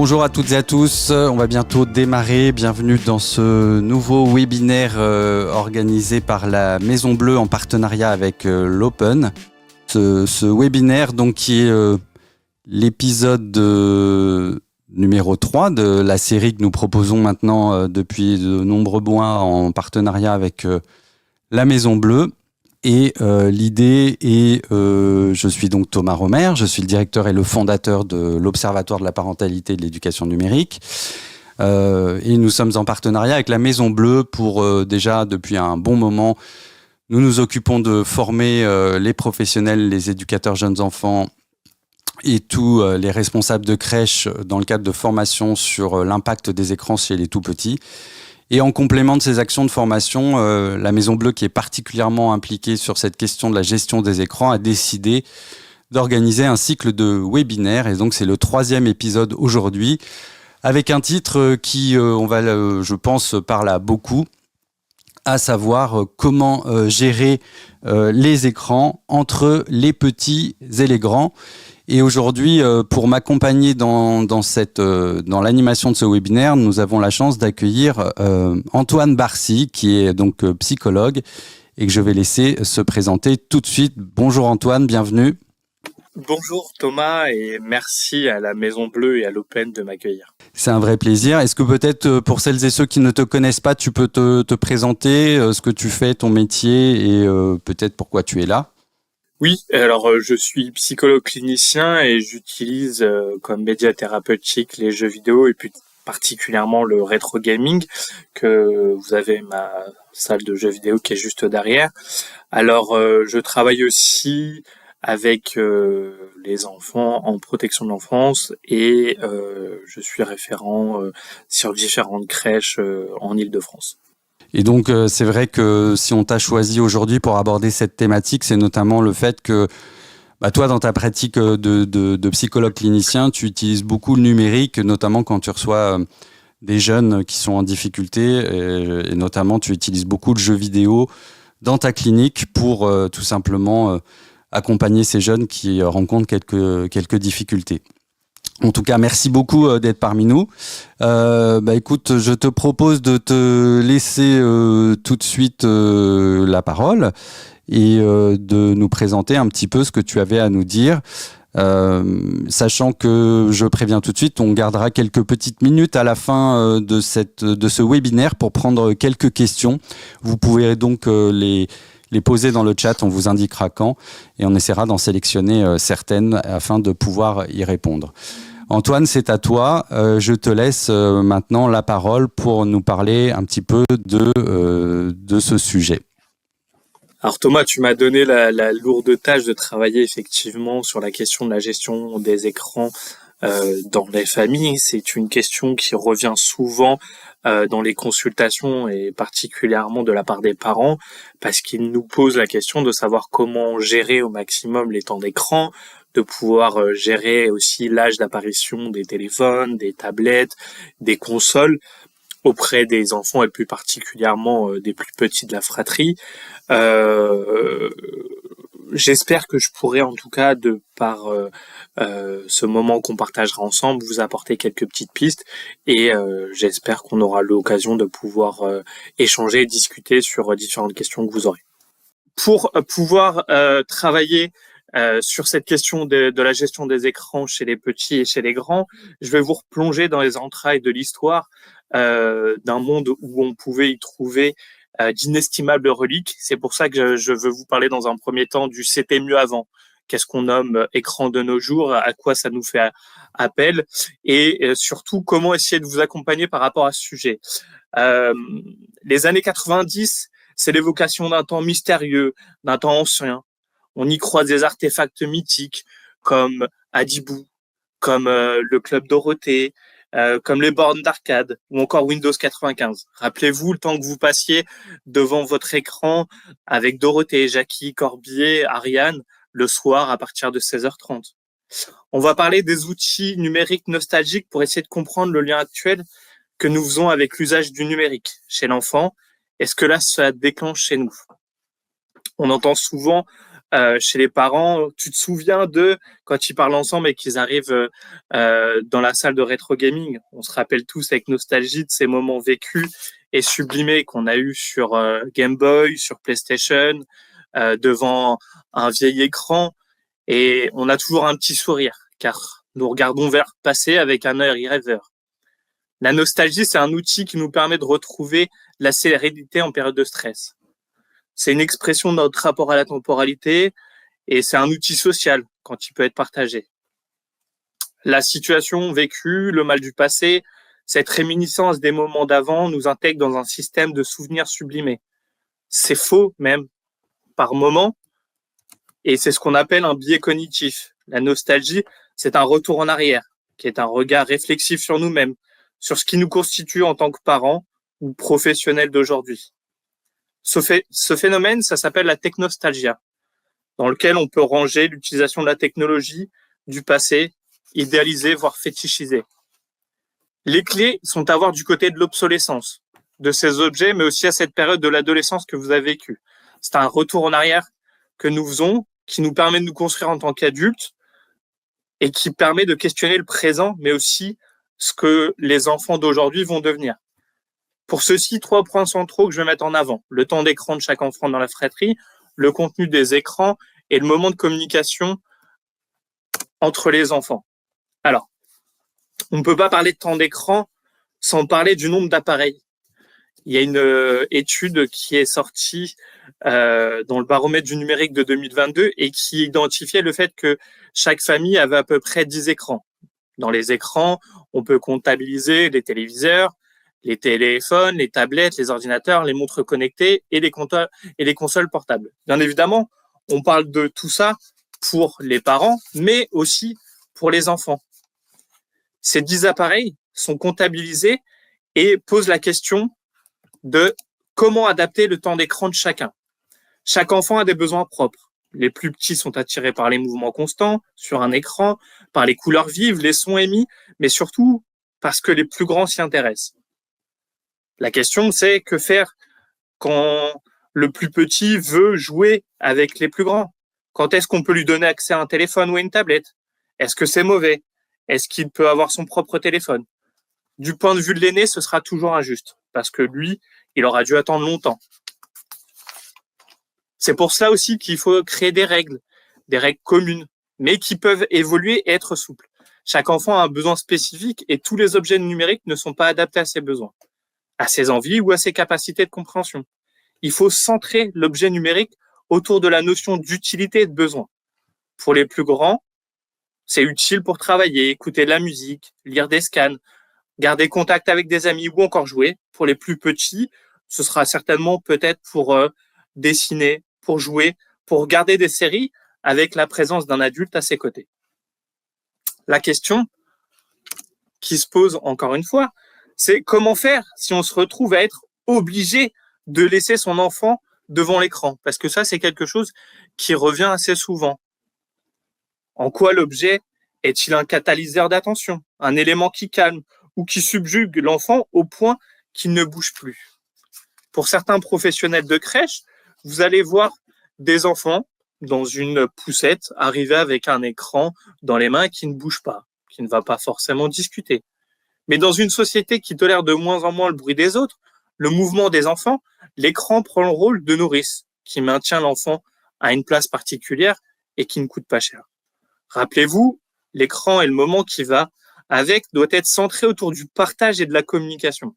Bonjour à toutes et à tous, on va bientôt démarrer. Bienvenue dans ce nouveau webinaire organisé par la Maison Bleue en partenariat avec l'Open. Ce webinaire donc, qui est l'épisode numéro 3 de la série que nous proposons maintenant depuis de nombreux mois en partenariat avec la Maison Bleue. Et l'idée est, je suis donc Thomas Romer, je suis le directeur et le fondateur de l'Observatoire de la parentalité et de l'éducation numérique. Et nous sommes en partenariat avec la Maison Bleue pour déjà depuis un bon moment, nous nous occupons de former les professionnels, les éducateurs jeunes enfants et tous les responsables de crèche dans le cadre de formation sur l'impact des écrans chez les tout-petits. Et en complément de ces actions de formation, la Maison Bleue, qui est particulièrement impliquée sur cette question de la gestion des écrans, a décidé d'organiser un cycle de webinaires. Et donc, c'est le 3e épisode aujourd'hui, avec un titre qui, je pense, parle à beaucoup, à savoir comment gérer les écrans entre les petits et les grands. Et aujourd'hui, pour m'accompagner dans l'animation de ce webinaire, nous avons la chance d'accueillir Antoine Barcy, qui est donc psychologue et que je vais laisser se présenter tout de suite. Bonjour Antoine, bienvenue. Bonjour Thomas et merci à la Maison Bleue et à l'Open de m'accueillir. C'est un vrai plaisir. Est-ce que peut-être pour celles et ceux qui ne te connaissent pas, tu peux te présenter ce que tu fais, ton métier et peut-être pourquoi tu es là ? Oui, alors je suis psychologue clinicien et j'utilise comme média thérapeutique les jeux vidéo et plus particulièrement le rétro gaming, que vous avez ma salle de jeux vidéo qui est juste derrière. Alors je travaille aussi avec les enfants en protection de l'enfance et je suis référent sur différentes crèches en Île-de-France. Et donc, c'est vrai que si on t'a choisi aujourd'hui pour aborder cette thématique, c'est notamment le fait que toi, dans ta pratique de psychologue clinicien, tu utilises beaucoup le numérique, notamment quand tu reçois des jeunes qui sont en difficulté, et notamment tu utilises beaucoup de jeux vidéo dans ta clinique pour tout simplement accompagner ces jeunes qui rencontrent quelques difficultés. En tout cas, merci beaucoup d'être parmi nous. Écoute, je te propose de te laisser tout de suite la parole et de nous présenter un petit peu ce que tu avais à nous dire. Sachant que, je préviens tout de suite, on gardera quelques petites minutes à la fin de ce webinaire pour prendre quelques questions. Vous pouvez donc les poser dans le chat, on vous indiquera quand et on essaiera d'en sélectionner certaines afin de pouvoir y répondre. Antoine, c'est à toi. Je te laisse maintenant la parole pour nous parler un petit peu de ce sujet. Alors Thomas, tu m'as donné la lourde tâche de travailler effectivement sur la question de la gestion des écrans dans les familles. C'est une question qui revient souvent dans les consultations et particulièrement de la part des parents parce qu'ils nous posent la question de savoir comment gérer au maximum les temps d'écran, de pouvoir gérer aussi l'âge d'apparition des téléphones, des tablettes, des consoles auprès des enfants et plus particulièrement des plus petits de la fratrie. J'espère que je pourrai en tout cas, de par ce moment qu'on partagera ensemble, vous apporter quelques petites pistes et j'espère qu'on aura l'occasion de pouvoir échanger et discuter sur différentes questions que vous aurez. Pour pouvoir travailler sur cette question de la gestion des écrans chez les petits et chez les grands, je vais vous replonger dans les entrailles de l'histoire d'un monde où on pouvait y trouver d'inestimables reliques. C'est pour ça que je veux vous parler dans un premier temps du «c'était mieux avant». Qu'est-ce qu'on nomme écran de nos jours, à quoi ça nous fait appel et surtout comment essayer de vous accompagner par rapport à ce sujet. Les années 90, c'est l'évocation d'un temps mystérieux, d'un temps ancien. On y croise des artefacts mythiques comme Adibou, comme le Club Dorothée, comme les bornes d'arcade ou encore Windows 95. Rappelez-vous le temps que vous passiez devant votre écran avec Dorothée, Jackie, Corbier, Ariane le soir à partir de 16h30. On va parler des outils numériques nostalgiques pour essayer de comprendre le lien actuel que nous faisons avec l'usage du numérique chez l'enfant. Est-ce que là, ça déclenche chez nous ? On entend souvent chez les parents. Tu te souviens quand ils parlent ensemble et qu'ils arrivent dans la salle de rétro gaming. On se rappelle tous avec nostalgie de ces moments vécus et sublimés qu'on a eu sur Game Boy, sur PlayStation, devant un vieil écran. Et on a toujours un petit sourire, car nous regardons vers le passé avec un œil rêveur. La nostalgie, c'est un outil qui nous permet de retrouver la sérénité en période de stress. C'est une expression de notre rapport à la temporalité et c'est un outil social quand il peut être partagé. La situation vécue, le mal du passé, cette réminiscence des moments d'avant nous intègre dans un système de souvenirs sublimés. C'est faux même par moment et c'est ce qu'on appelle un biais cognitif. La nostalgie, c'est un retour en arrière qui est un regard réflexif sur nous-mêmes, sur ce qui nous constitue en tant que parents ou professionnels d'aujourd'hui. Ce phénomène, ça s'appelle la technostalgia, dans lequel on peut ranger l'utilisation de la technologie du passé, idéalisée, voire fétichisée. Les clés sont à voir du côté de l'obsolescence de ces objets, mais aussi à cette période de l'adolescence que vous avez vécue. C'est un retour en arrière que nous faisons, qui nous permet de nous construire en tant qu'adultes et qui permet de questionner le présent, mais aussi ce que les enfants d'aujourd'hui vont devenir. Pour ceci, 3 points centraux que je vais mettre en avant. Le temps d'écran de chaque enfant dans la fratrie, le contenu des écrans et le moment de communication entre les enfants. Alors, on ne peut pas parler de temps d'écran sans parler du nombre d'appareils. Il y a une étude qui est sortie dans le baromètre du numérique de 2022 et qui identifiait le fait que chaque famille avait à peu près 10 écrans. Dans les écrans, on peut comptabiliser les téléviseurs, les téléphones, les tablettes, les ordinateurs, les montres connectées et les consoles portables. Bien évidemment, on parle de tout ça pour les parents, mais aussi pour les enfants. Ces 10 appareils sont comptabilisés et posent la question de comment adapter le temps d'écran de chacun. Chaque enfant a des besoins propres. Les plus petits sont attirés par les mouvements constants sur un écran, par les couleurs vives, les sons émis, mais surtout parce que les plus grands s'y intéressent. La question, c'est que faire quand le plus petit veut jouer avec les plus grands? Quand est-ce qu'on peut lui donner accès à un téléphone ou à une tablette? Est-ce que c'est mauvais? Est-ce qu'il peut avoir son propre téléphone? Du point de vue de l'aîné, ce sera toujours injuste, parce que lui, il aura dû attendre longtemps. C'est pour cela aussi qu'il faut créer des règles communes, mais qui peuvent évoluer et être souples. Chaque enfant a un besoin spécifique et tous les objets numériques ne sont pas adaptés à ses besoins, à ses envies ou à ses capacités de compréhension. Il faut centrer l'objet numérique autour de la notion d'utilité et de besoin. Pour les plus grands, c'est utile pour travailler, écouter de la musique, lire des scans, garder contact avec des amis ou encore jouer. Pour les plus petits, ce sera certainement peut-être pour dessiner, pour jouer, pour regarder des séries avec la présence d'un adulte à ses côtés. La question qui se pose encore une fois, c'est comment faire si on se retrouve à être obligé de laisser son enfant devant l'écran? Parce que ça, c'est quelque chose qui revient assez souvent. En quoi l'objet est-il un catalyseur d'attention, un élément qui calme ou qui subjugue l'enfant au point qu'il ne bouge plus? Pour certains professionnels de crèche, vous allez voir des enfants dans une poussette arriver avec un écran dans les mains qui ne bouge pas, qui ne va pas forcément discuter. Mais dans une société qui tolère de moins en moins le bruit des autres, le mouvement des enfants, l'écran prend le rôle de nourrice qui maintient l'enfant à une place particulière et qui ne coûte pas cher. Rappelez-vous, l'écran et le moment qui va avec doit être centré autour du partage et de la communication.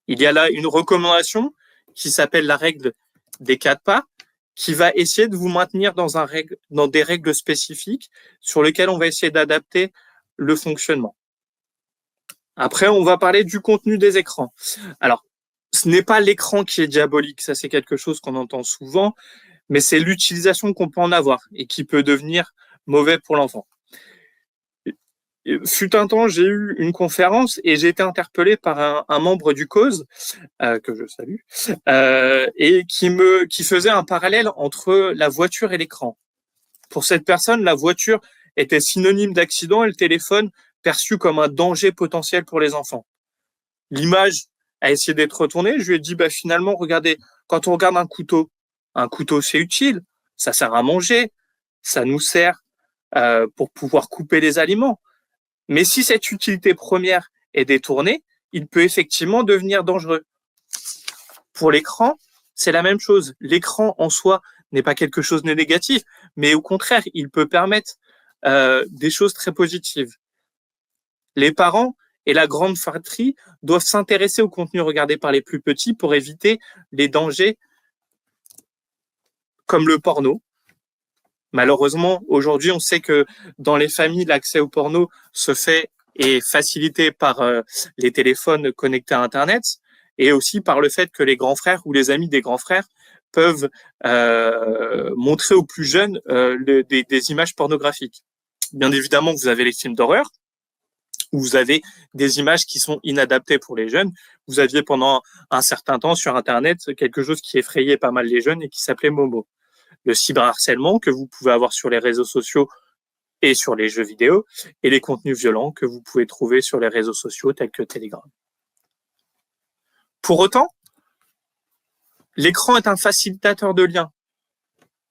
Il y a là une recommandation qui s'appelle la règle des 4 pas, qui va essayer de vous maintenir dans des règles spécifiques sur lesquelles on va essayer d'adapter le fonctionnement. Après, on va parler du contenu des écrans. Alors, ce n'est pas l'écran qui est diabolique, ça c'est quelque chose qu'on entend souvent, mais c'est l'utilisation qu'on peut en avoir et qui peut devenir mauvais pour l'enfant. Fut un temps, j'ai eu une conférence et j'ai été interpellé par un membre du cause, que je salue, et qui faisait un parallèle entre la voiture et l'écran. Pour cette personne, la voiture était synonyme d'accident et le téléphone perçu comme un danger potentiel pour les enfants. L'image a essayé d'être retournée. Je lui ai dit, finalement, regardez, quand on regarde un couteau c'est utile. Ça sert à manger, ça nous sert pour pouvoir couper les aliments. Mais si cette utilité première est détournée, il peut effectivement devenir dangereux. Pour l'écran, c'est la même chose. L'écran en soi n'est pas quelque chose de négatif, mais au contraire, il peut permettre des choses très positives. Les parents et la grande fratrie doivent s'intéresser au contenu regardé par les plus petits pour éviter les dangers comme le porno. Malheureusement, aujourd'hui, on sait que dans les familles, l'accès au porno se fait et facilité par les téléphones connectés à Internet et aussi par le fait que les grands frères ou les amis des grands frères peuvent montrer aux plus jeunes des images pornographiques. Bien évidemment, vous avez les films d'horreur, où vous avez des images qui sont inadaptées pour les jeunes. Vous aviez pendant un certain temps sur Internet quelque chose qui effrayait pas mal les jeunes et qui s'appelait Momo. Le cyberharcèlement que vous pouvez avoir sur les réseaux sociaux et sur les jeux vidéo, et les contenus violents que vous pouvez trouver sur les réseaux sociaux tels que Telegram. Pour autant, l'écran est un facilitateur de liens.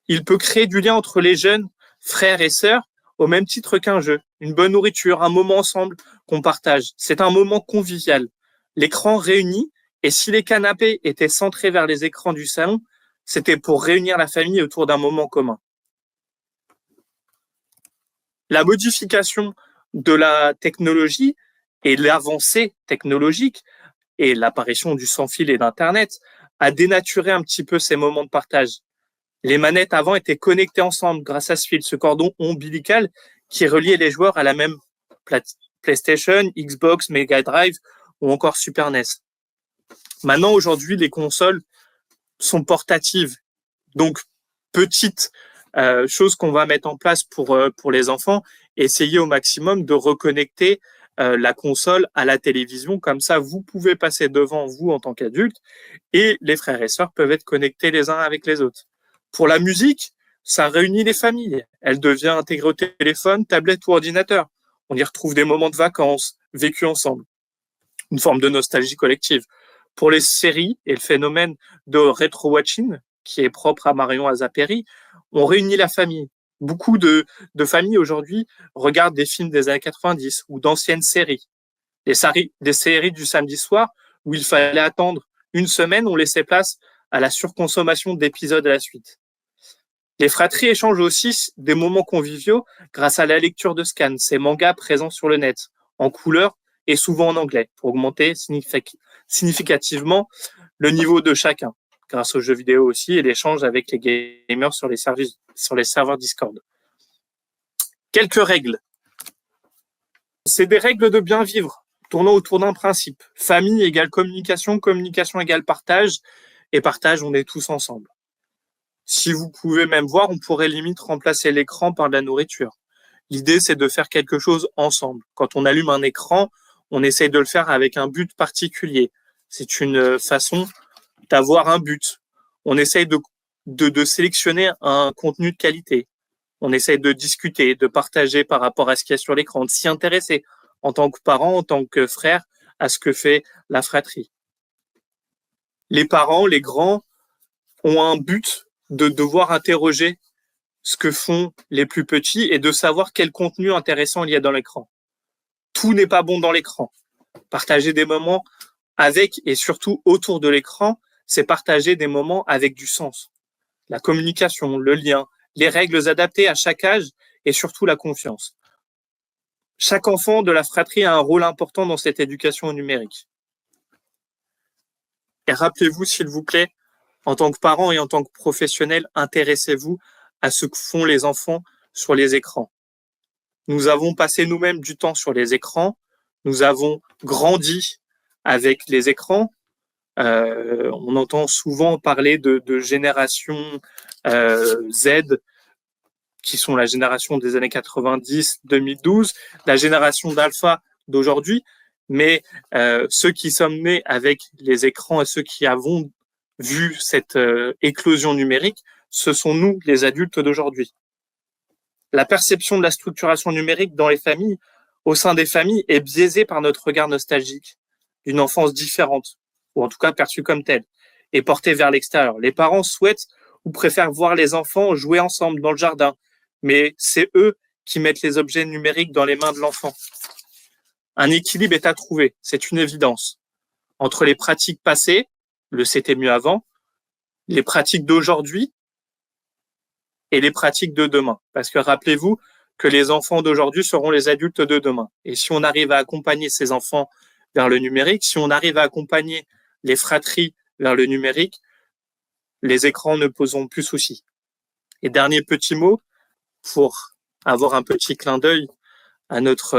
Il peut créer du lien entre les jeunes, frères et sœurs, au même titre qu'un jeu, une bonne nourriture, un moment ensemble qu'on partage. C'est un moment convivial. L'écran réunit, et si les canapés étaient centrés vers les écrans du salon, c'était pour réunir la famille autour d'un moment commun. La modification de la technologie et l'avancée technologique et l'apparition du sans-fil et d'Internet a dénaturé un petit peu ces moments de partage. Les manettes avant étaient connectées ensemble grâce à ce fil, ce cordon ombilical qui reliait les joueurs à la même PlayStation, Xbox, Mega Drive ou encore Super NES. Maintenant, aujourd'hui, les consoles sont portatives. Donc, petite chose qu'on va mettre en place pour les enfants, essayer au maximum de reconnecter la console à la télévision. Comme ça, vous pouvez passer devant vous en tant qu'adulte et les frères et sœurs peuvent être connectés les uns avec les autres. Pour la musique, ça réunit les familles. Elle devient intégrée au téléphone, tablette ou ordinateur. On y retrouve des moments de vacances vécus ensemble. Une forme de nostalgie collective. Pour les séries et le phénomène de rétro-watching, qui est propre à Marion Azaperi, on réunit la famille. Beaucoup de familles aujourd'hui regardent des films des années 90 ou d'anciennes séries. Des séries du samedi soir où il fallait attendre une semaine, on laissait place à la surconsommation d'épisodes à la suite. Les fratries échangent aussi des moments conviviaux grâce à la lecture de scans, ces mangas présents sur le net, en couleur et souvent en anglais, pour augmenter significativement le niveau de chacun, grâce aux jeux vidéo aussi et l'échange avec les gamers sur les serveurs Discord. Quelques règles. C'est des règles de bien vivre, tournant autour d'un principe. Famille égale communication, communication égale partage, et partage, on est tous ensemble. Si vous pouvez même voir, on pourrait limite remplacer l'écran par de la nourriture. L'idée, c'est de faire quelque chose ensemble. Quand on allume un écran, on essaye de le faire avec un but particulier. C'est une façon d'avoir un but. On essaye de sélectionner un contenu de qualité. On essaye de discuter, de partager par rapport à ce qu'il y a sur l'écran, de s'y intéresser en tant que parent, en tant que frère, à ce que fait la fratrie. Les parents, les grands, ont un but de devoir interroger ce que font les plus petits et de savoir quel contenu intéressant il y a dans l'écran. Tout n'est pas bon dans l'écran. Partager des moments avec et surtout autour de l'écran, c'est partager des moments avec du sens. La communication, le lien, les règles adaptées à chaque âge et surtout la confiance. Chaque enfant de la fratrie a un rôle important dans cette éducation numérique. Et rappelez-vous, s'il vous plaît, en tant que parent et en tant que professionnel, intéressez-vous à ce que font les enfants sur les écrans. Nous avons passé nous-mêmes du temps sur les écrans. Nous avons grandi avec les écrans. On entend souvent parler de génération Z, qui sont la génération des années 90-2012, la génération d'alpha d'aujourd'hui. Mais ceux qui sommes nés avec les écrans et ceux qui avons vu cette éclosion numérique, ce sont nous, les adultes d'aujourd'hui. La perception de la structuration numérique dans les familles, au sein des familles, est biaisée par notre regard nostalgique d'une enfance différente, ou en tout cas perçue comme telle, et portée vers l'extérieur. Les parents souhaitent ou préfèrent voir les enfants jouer ensemble dans le jardin, mais c'est eux qui mettent les objets numériques dans les mains de l'enfant. Un équilibre est à trouver, c'est une évidence, entre les pratiques passées, le c'était mieux avant, les pratiques d'aujourd'hui et les pratiques de demain. Parce que rappelez-vous que les enfants d'aujourd'hui seront les adultes de demain. Et si on arrive à accompagner ces enfants vers le numérique, si on arrive à accompagner les fratries vers le numérique, les écrans ne poseront plus souci. Et dernier petit mot, pour avoir un petit clin d'œil à notre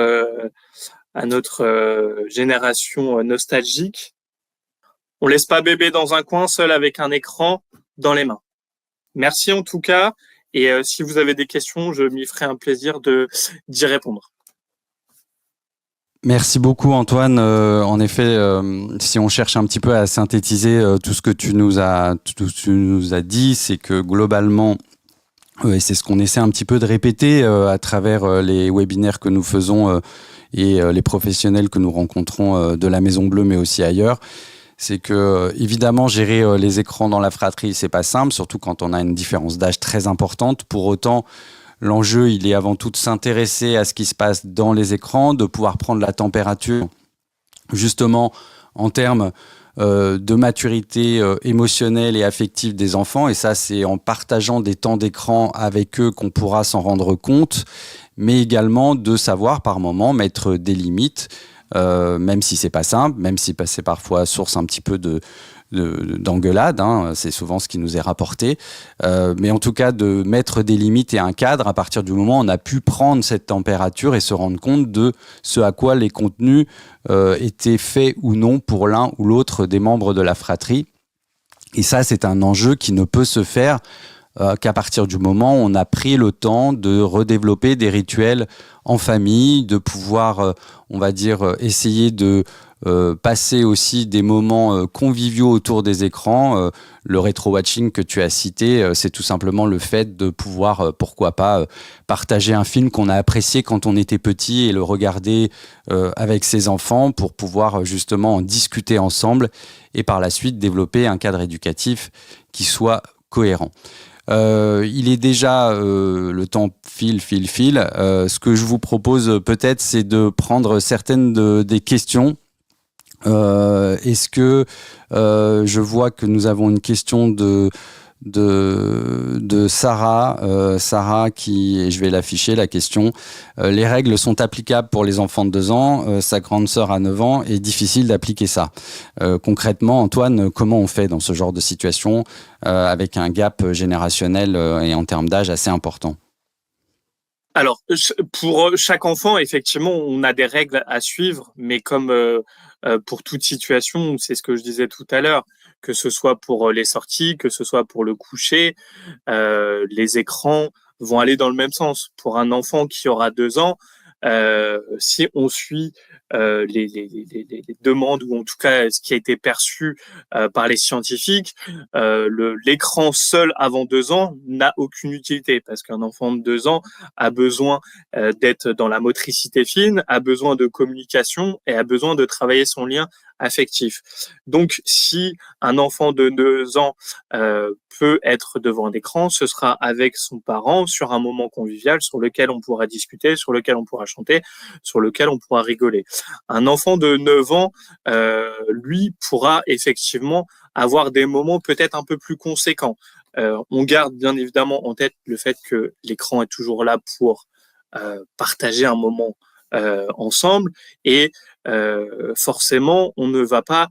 génération nostalgique, on laisse pas bébé dans un coin seul avec un écran dans les mains. Merci en tout cas, et si vous avez des questions, je m'y ferai un plaisir d'y répondre. Merci beaucoup Antoine. En effet, si on cherche un petit peu à synthétiser tout ce que tu nous as dit, c'est que globalement, et c'est ce qu'on essaie un petit peu de répéter à travers les webinaires que nous faisons et les professionnels que nous rencontrons de la Maison Bleue, mais aussi ailleurs, c'est que évidemment gérer les écrans dans la fratrie, c'est pas simple, surtout quand on a une différence d'âge très importante. Pour autant, l'enjeu, il est avant tout de s'intéresser à ce qui se passe dans les écrans, de pouvoir prendre la température, justement, en termes de maturité émotionnelle et affective des enfants. Et ça, c'est en partageant des temps d'écran avec eux qu'on pourra s'en rendre compte, mais également de savoir par moment mettre des limites, même si c'est pas simple, même si c'est parfois source un petit peu d'engueulade, hein, c'est souvent ce qui nous est rapporté, mais en tout cas de mettre des limites et un cadre à partir du moment où on a pu prendre cette température et se rendre compte de ce à quoi les contenus étaient faits ou non pour l'un ou l'autre des membres de la fratrie. Et ça, c'est un enjeu qui ne peut se faire qu'à partir du moment où on a pris le temps de redévelopper des rituels en famille, de pouvoir, on va dire, essayer de passer aussi des moments conviviaux autour des écrans. Le rétro-watching que tu as cité, c'est tout simplement le fait de pouvoir, pourquoi pas, partager un film qu'on a apprécié quand on était petit et le regarder avec ses enfants pour pouvoir justement en discuter ensemble et par la suite développer un cadre éducatif qui soit cohérent. Il est déjà le temps file. Ce que je vous propose peut-être, c'est de prendre certaines des questions. Est-ce que je vois que nous avons une question de Sarah qui, et je vais l'afficher la question, les règles sont applicables pour les enfants de 2 ans, sa grande sœur a 9 ans, et difficile d'appliquer ça. Concrètement, Antoine, comment on fait dans ce genre de situation avec un gap générationnel et en termes d'âge assez important? Alors, pour chaque enfant, effectivement, on a des règles à suivre, mais comme pour toute situation, c'est ce que je disais tout à l'heure, que ce soit pour les sorties, que ce soit pour le coucher, les écrans vont aller dans le même sens. Pour un enfant qui aura 2 ans, si on suit les demandes, ou en tout cas ce qui a été perçu par les scientifiques, l'écran seul avant 2 ans n'a aucune utilité, parce qu'un enfant de 2 ans a besoin d'être dans la motricité fine, a besoin de communication et a besoin de travailler son lien affectif. Donc, si un enfant de 2 ans peut être devant un écran, ce sera avec son parent sur un moment convivial sur lequel on pourra discuter, sur lequel on pourra chanter, sur lequel on pourra rigoler. Un enfant de 9 ans, lui, pourra effectivement avoir des moments peut-être un peu plus conséquents. On garde bien évidemment en tête le fait que l'écran est toujours là pour partager un moment ensemble, et forcément on ne va pas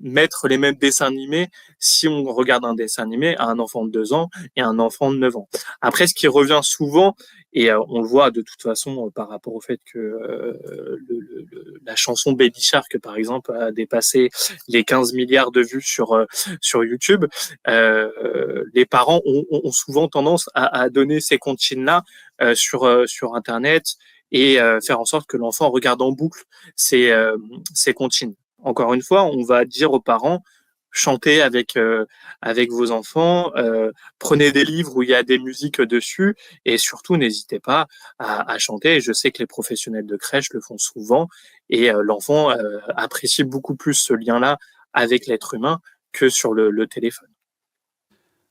mettre les mêmes dessins animés si on regarde un dessin animé à un enfant de 2 ans et un enfant de 9 ans. Après, ce qui revient souvent, et on le voit de toute façon par rapport au fait que la chanson Baby Shark, par exemple, a dépassé les 15 milliards de vues sur YouTube, les parents ont souvent tendance à donner ces comptines-là sur Internet, et faire en sorte que l'enfant regarde en boucle ces comptines. Encore une fois, on va dire aux parents, chantez avec vos enfants, prenez des livres où il y a des musiques dessus, et surtout n'hésitez pas à chanter. Je sais que les professionnels de crèche le font souvent, et l'enfant apprécie beaucoup plus ce lien-là avec l'être humain que sur le téléphone.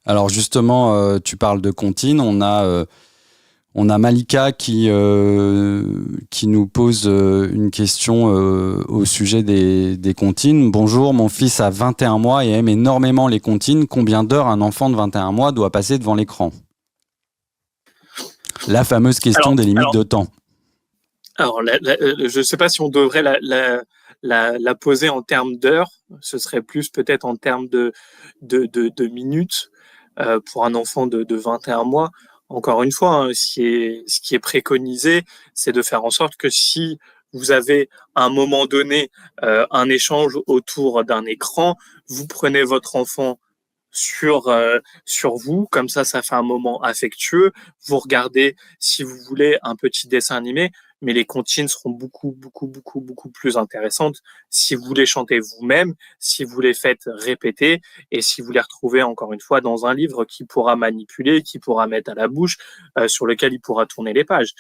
Alors justement, tu parles de comptines. On a Malika qui nous pose une question au sujet des comptines. Bonjour, mon fils a 21 mois et aime énormément les comptines. Combien d'heures un enfant de 21 mois doit passer devant l'écran? La fameuse question des limites de temps. Alors, je ne sais pas si on devrait la poser en termes d'heures. Ce serait plus peut-être en termes de minutes pour un enfant de 21 mois. Encore une fois, hein, ce qui est préconisé, c'est de faire en sorte que si vous avez à un moment donné un échange autour d'un écran, vous prenez votre enfant sur vous, comme ça fait un moment affectueux. Vous regardez, si vous voulez, un petit dessin animé, mais les comptines seront beaucoup plus intéressantes si vous les chantez vous-même, si vous les faites répéter et si vous les retrouvez encore une fois dans un livre qui pourra manipuler, qui pourra mettre à la bouche, sur lequel il pourra tourner les pages.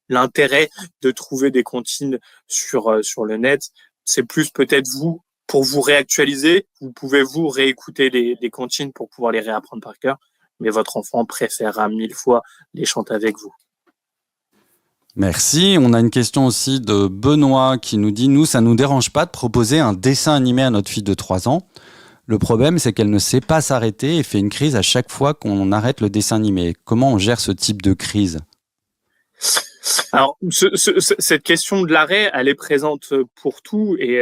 L'intérêt de trouver des comptines sur le net, c'est plus peut-être vous, pour vous réactualiser, vous pouvez vous réécouter les comptines pour pouvoir les réapprendre par cœur, mais votre enfant préférera 1000 fois les chanter avec vous. Merci. On a une question aussi de Benoît qui nous dit « Nous, ça ne nous dérange pas de proposer un dessin animé à notre fille de 3 ans. Le problème, c'est qu'elle ne sait pas s'arrêter et fait une crise à chaque fois qu'on arrête le dessin animé. Comment on gère ce type de crise ?» Alors, cette question de l'arrêt, elle est présente pour tout et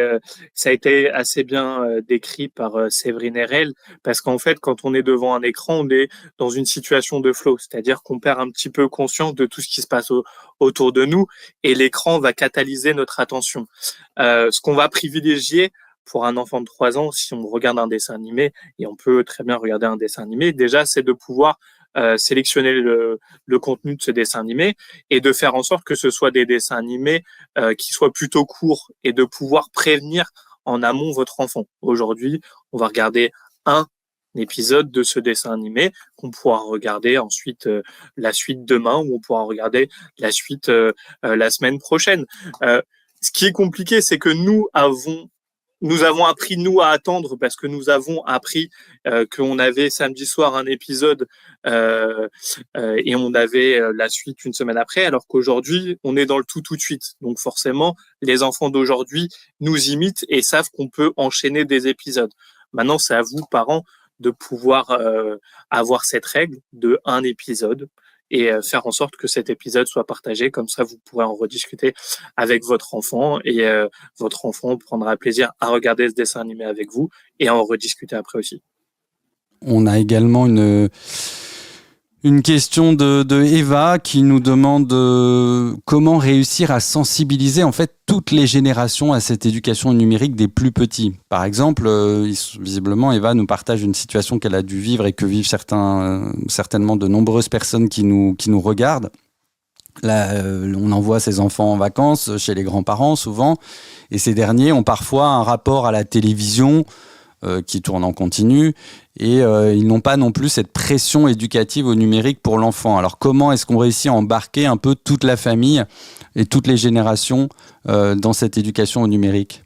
ça a été assez bien décrit par Séverine Erel, parce qu'en fait, quand on est devant un écran, on est dans une situation de flow, c'est-à-dire qu'on perd un petit peu conscience de tout ce qui se passe autour de nous et l'écran va catalyser notre attention. Ce qu'on va privilégier pour un enfant de 3 ans, si on regarde un dessin animé, et on peut très bien regarder un dessin animé, déjà, c'est de pouvoir sélectionner le contenu de ce dessin animé et de faire en sorte que ce soit des dessins animés qui soient plutôt courts et de pouvoir prévenir en amont votre enfant. Aujourd'hui, on va regarder un épisode de ce dessin animé qu'on pourra regarder ensuite la suite demain ou on pourra regarder la suite la semaine prochaine. Ce qui est compliqué, c'est que nous avons appris, nous, à attendre parce que nous avons appris qu'on avait samedi soir un épisode et on avait la suite une semaine après, alors qu'aujourd'hui, on est dans le tout de suite. Donc forcément, les enfants d'aujourd'hui nous imitent et savent qu'on peut enchaîner des épisodes. Maintenant, c'est à vous, parents, de pouvoir avoir cette règle de un épisode et faire en sorte que cet épisode soit partagé. Comme ça, vous pourrez en rediscuter avec votre enfant et votre enfant prendra plaisir à regarder ce dessin animé avec vous et à en rediscuter après aussi. On a également une question de Eva qui nous demande comment réussir à sensibiliser en fait toutes les générations à cette éducation numérique des plus petits. Par exemple, visiblement, Eva nous partage une situation qu'elle a dû vivre et que vivent certainement de nombreuses personnes qui nous regardent. Là, on envoie ses enfants en vacances chez les grands-parents souvent, et ces derniers ont parfois un rapport à la télévision qui tourne en continu, et ils n'ont pas non plus cette pression éducative au numérique pour l'enfant. Alors comment est-ce qu'on réussit à embarquer un peu toute la famille et toutes les générations dans cette éducation au numérique?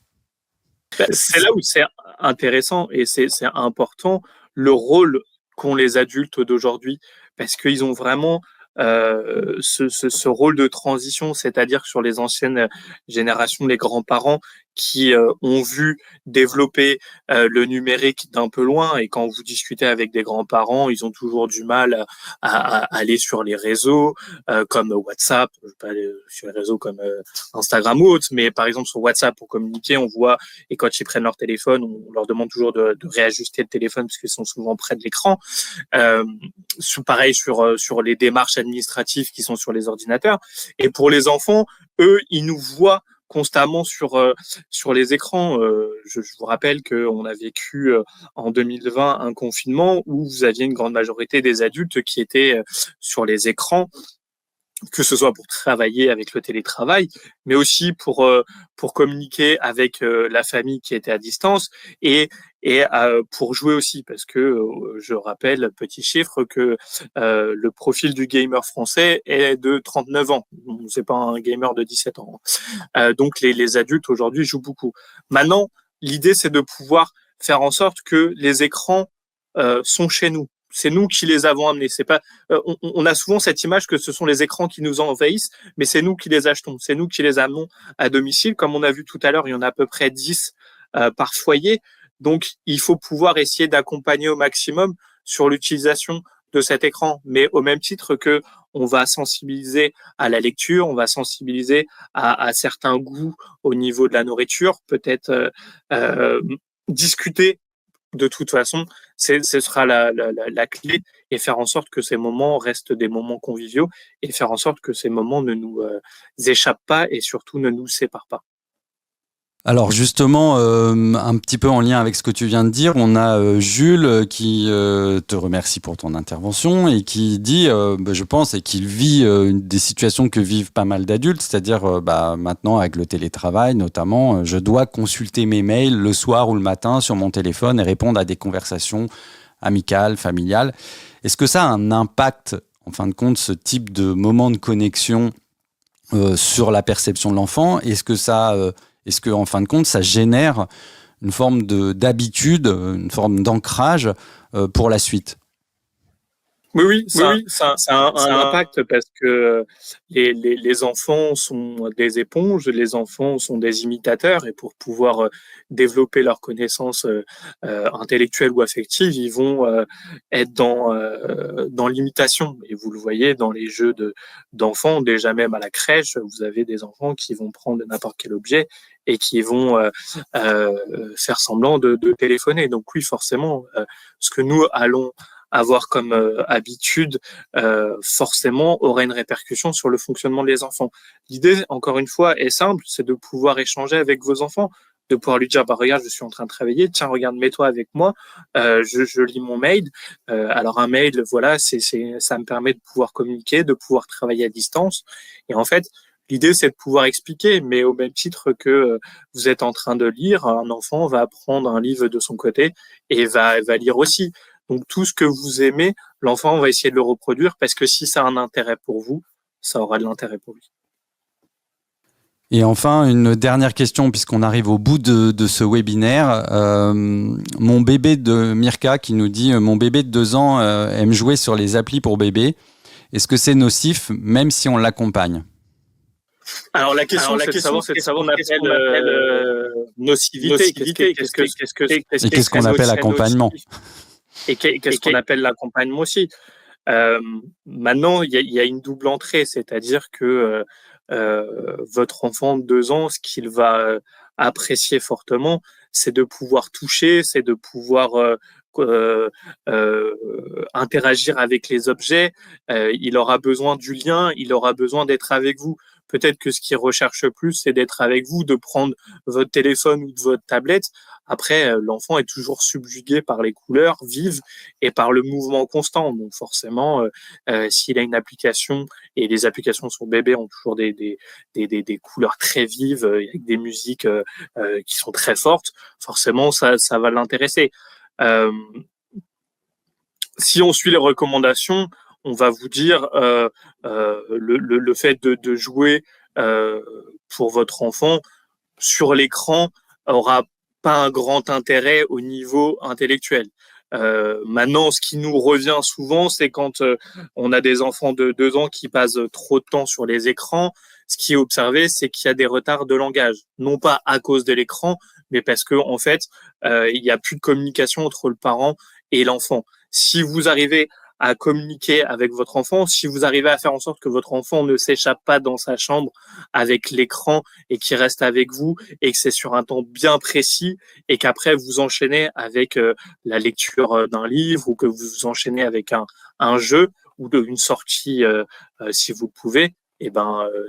C'est là où c'est intéressant et c'est important le rôle qu'ont les adultes d'aujourd'hui, parce qu'ils ont vraiment ce rôle de transition, c'est-à-dire que sur les anciennes générations, les grands-parents qui ont vu développer le numérique d'un peu loin, et quand vous discutez avec des grands-parents, ils ont toujours du mal à aller sur les réseaux comme WhatsApp, pas sur les réseaux comme Instagram ou autre, mais par exemple sur WhatsApp pour communiquer, on voit, et quand ils prennent leur téléphone, on leur demande toujours de réajuster le téléphone parce qu'ils sont souvent près de l'écran. Pareil sur les démarches administratives qui sont sur les ordinateurs. Et pour les enfants, eux, ils nous voient constamment sur les écrans. Je vous rappelle qu'on a vécu en 2020 un confinement où vous aviez une grande majorité des adultes qui étaient sur les écrans, que ce soit pour travailler avec le télétravail, mais aussi pour communiquer avec la famille qui était à distance et pour jouer aussi, parce que je rappelle, petit chiffre, que le profil du gamer français est de 39 ans. C'est pas un gamer de 17 ans. Donc les adultes aujourd'hui jouent beaucoup. Maintenant, l'idée c'est de pouvoir faire en sorte que les écrans sont chez nous, c'est nous qui les avons amenés. C'est pas, on a souvent cette image que ce sont les écrans qui nous envahissent, mais c'est nous qui les achetons, c'est nous qui les amenons à domicile. Comme on a vu tout à l'heure, il y en a à peu près 10 par foyer. Donc, il faut pouvoir essayer d'accompagner au maximum sur l'utilisation de cet écran. Mais au même titre que on va sensibiliser à la lecture, on va sensibiliser à certains goûts au niveau de la nourriture, peut-être discuter de toute façon, ce sera la clé, et faire en sorte que ces moments restent des moments conviviaux, et faire en sorte que ces moments ne nous échappent pas et surtout ne nous séparent pas. Alors justement, un petit peu en lien avec ce que tu viens de dire, on a Jules qui te remercie pour ton intervention et qui dit, je pense, et qu'il vit des situations que vivent pas mal d'adultes, c'est-à-dire maintenant avec le télétravail notamment, je dois consulter mes mails le soir ou le matin sur mon téléphone et répondre à des conversations amicales, familiales. Est-ce que ça a un impact, en fin de compte, ce type de moment de connexion sur la perception de l'enfant? Est-ce que, en fin de compte, ça génère une forme d'habitude, une forme d'ancrage pour la suite? Oui, ça a un impact, parce que les enfants sont des éponges, les enfants sont des imitateurs, et pour pouvoir développer leurs connaissances intellectuelles ou affectives, ils vont être dans l'imitation. Et vous le voyez dans les jeux d'enfants, déjà même à la crèche, vous avez des enfants qui vont prendre n'importe quel objet et qui vont faire semblant de téléphoner. Donc oui, forcément, ce que nous allons avoir comme habitude, forcément aura une répercussion sur le fonctionnement des enfants. L'idée, encore une fois, est simple, c'est de pouvoir échanger avec vos enfants, de pouvoir lui dire, regarde, je suis en train de travailler, tiens, regarde, mets-toi avec moi, je lis mon mail. Alors un mail, voilà, ça me permet de pouvoir communiquer, de pouvoir travailler à distance. Et en fait, l'idée, c'est de pouvoir expliquer, mais au même titre que vous êtes en train de lire, un enfant va prendre un livre de son côté et va lire aussi. Donc tout ce que vous aimez, l'enfant va essayer de le reproduire, parce que si ça a un intérêt pour vous, ça aura de l'intérêt pour lui. Et enfin, une dernière question, puisqu'on arrive au bout de ce webinaire. Mon bébé de Mirka qui nous dit « Mon bébé de 2 ans aime jouer sur les applis pour bébé. Est-ce que c'est nocif, même si on l'accompagne ?» Alors la question, c'est de savoir ce qu'on appelle nocivité. Qu'est-ce qu'on appelle accompagnement? Et qu'est-ce qu'on appelle l'accompagnement aussi. Maintenant, il y a une double entrée, c'est-à-dire que votre enfant de 2 ans, ce qu'il va apprécier fortement, c'est de pouvoir toucher, c'est de pouvoir interagir avec les objets. Il aura besoin du lien, il aura besoin d'être avec vous. Peut-être que ce qu'il recherche le plus, c'est d'être avec vous, de prendre votre téléphone ou de votre tablette. Après, l'enfant est toujours subjugué par les couleurs vives et par le mouvement constant. Donc forcément, s'il a une application, et les applications sur bébé ont toujours des couleurs très vives, avec des musiques qui sont très fortes, forcément, ça va l'intéresser. Si on suit les recommandations, on va vous dire le fait de jouer pour votre enfant sur l'écran aura pas un grand intérêt au niveau intellectuel. Maintenant, ce qui nous revient souvent, c'est quand on a des enfants de 2 ans qui passent trop de temps sur les écrans. Ce qui est observé, c'est qu'il y a des retards de langage, non pas à cause de l'écran, mais parce que en fait, il n'y a plus de communication entre le parent et l'enfant. Si vous arrivez à communiquer avec votre enfant, si vous arrivez à faire en sorte que votre enfant ne s'échappe pas dans sa chambre avec l'écran et qu'il reste avec vous, et que c'est sur un temps bien précis, et qu'après vous enchaînez avec la lecture d'un livre, ou que vous enchaînez avec un jeu ou une sortie si vous pouvez,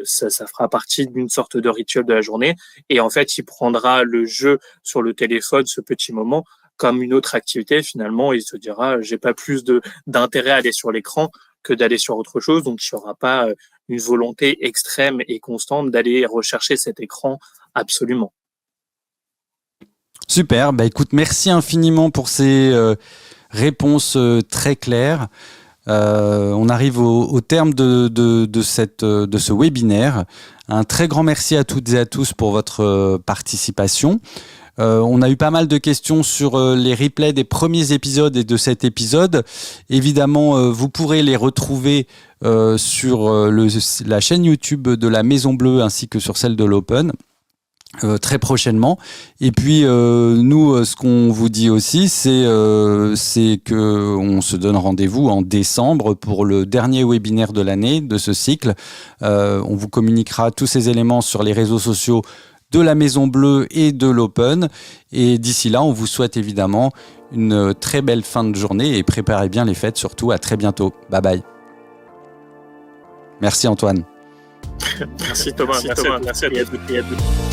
ça fera partie d'une sorte de rituel de la journée. Et en fait, il prendra le jeu sur le téléphone, ce petit moment, comme une autre activité. Finalement, il se dira, j'ai pas plus d'intérêt à aller sur l'écran que d'aller sur autre chose. Donc, il n'y aura pas une volonté extrême et constante d'aller rechercher cet écran absolument. Super. Écoute, merci infiniment pour ces réponses très claires. On arrive au terme de ce webinaire. Un très grand merci à toutes et à tous pour votre participation. On a eu pas mal de questions sur les replays des premiers épisodes et de cet épisode. Évidemment, vous pourrez les retrouver sur la chaîne YouTube de la Maison Bleue ainsi que sur celle de l'Open. Très prochainement. Et puis nous, ce qu'on vous dit aussi, c'est que on se donne rendez-vous en décembre pour le dernier webinaire de l'année de ce cycle. On vous communiquera tous ces éléments sur les réseaux sociaux de la Maison Bleue et de l'Open. Et d'ici là, on vous souhaite évidemment une très belle fin de journée et préparez bien les fêtes surtout. À très bientôt. Bye bye. Merci Antoine. Merci Thomas. Merci à tous.